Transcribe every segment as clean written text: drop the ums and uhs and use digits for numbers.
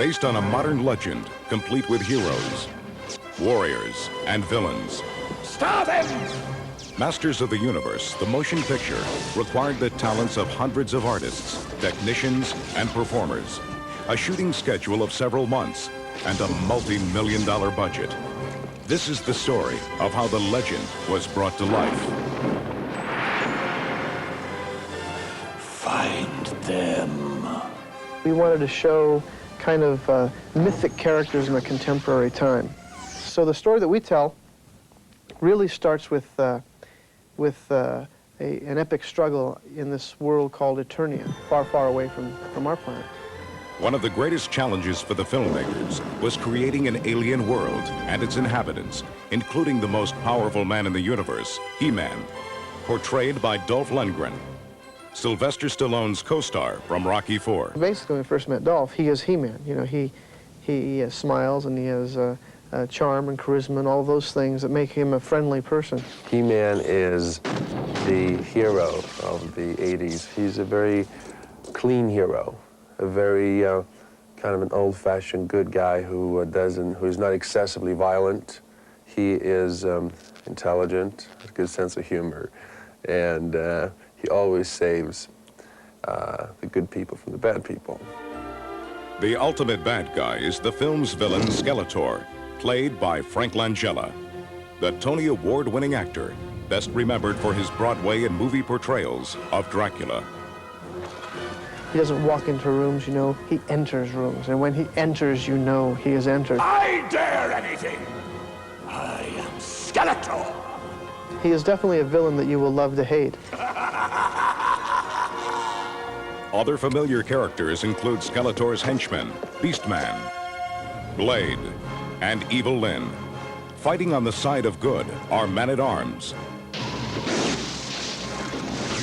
based on a modern legend, complete with heroes, warriors, and villains. Stop him! Masters of the Universe, the motion picture, required the talents of hundreds of artists, technicians, and performers, a shooting schedule of several months, and a multi-million-dollar budget. This is the story of how the legend was brought to life. Find them. We wanted to show kind of mythic characters in a contemporary time. So the story that we tell really starts with an epic struggle in this world called Eternia, far, far away from our planet. One of the greatest challenges for the filmmakers was creating an alien world and its inhabitants, including the most powerful man in the universe, He-Man, portrayed by Dolph Lundgren, Sylvester Stallone's co-star from Rocky IV. Basically, when we first met Dolph, he is He-Man. You know, he smiles and he has charm and charisma and all those things that make him a friendly person. He-Man is the hero of the 80s. He's a very clean hero, a very kind of an old-fashioned good guy who's not excessively violent. He is intelligent, has a good sense of humor, and he always saves the good people from the bad people. The ultimate bad guy is the film's villain, Skeletor, played by Frank Langella, the Tony Award-winning actor, best remembered for his Broadway and movie portrayals of Dracula. He doesn't walk into rooms, you know, he enters rooms. And when he enters, you know he has entered. I dare anything! I am Skeletor! He is definitely a villain that you will love to hate. Other familiar characters include Skeletor's henchmen, Beastman, Blade, and Evil Lyn. Fighting on the side of good are Man-at-Arms,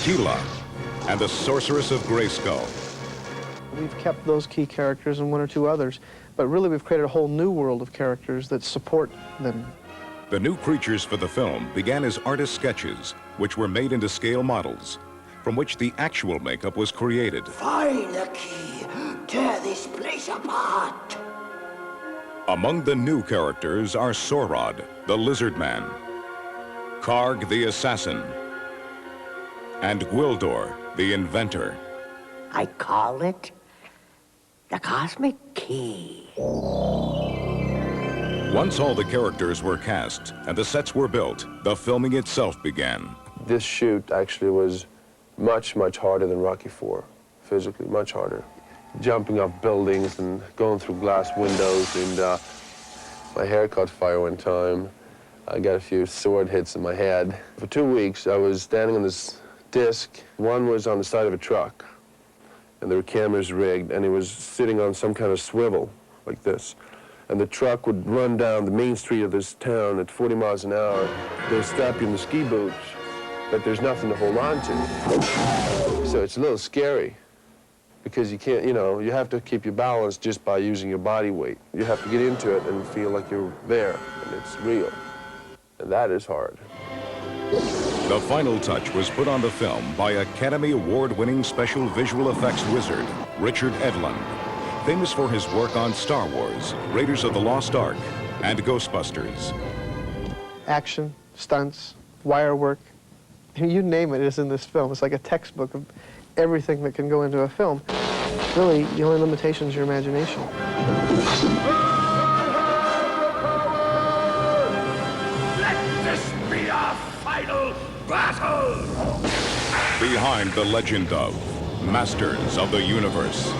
Teela, and the Sorceress of Grayskull. We've kept those key characters and one or two others, but really we've created a whole new world of characters that support them. The new creatures for the film began as artist sketches, which were made into scale models, from which the actual makeup was created. Find the key. Tear this place apart. Among the new characters are Saurod, the Lizard Man, Karg the Assassin, and Gwildor, the Inventor. I call it the Cosmic Key. Once all the characters were cast and the sets were built, the filming itself began. This shoot actually was much, much harder than Rocky IV, physically, much harder. Jumping off buildings and going through glass windows, and my hair caught fire one time. I got a few sword hits in my head. For 2 weeks, I was standing on this disc. One was on the side of a truck, and there were cameras rigged, and it was sitting on some kind of swivel, like this. And the truck would run down the main street of this town at 40 miles an hour. They'll strap you in the ski boots, but there's nothing to hold on to. So it's a little scary, because you can't, you know, you have to keep your balance just by using your body weight. You have to get into it and feel like you're there, and it's real. And that is hard. The final touch was put on the film by Academy Award-winning special visual effects wizard, Richard Edlund, famous for his work on Star Wars, Raiders of the Lost Ark, and Ghostbusters. Action, stunts, wire work, you name it is in this film. It's like a textbook of everything that can go into a film. Really, the only limitation is your imagination. Let this be our final battle! Behind the legend of Masters of the Universe.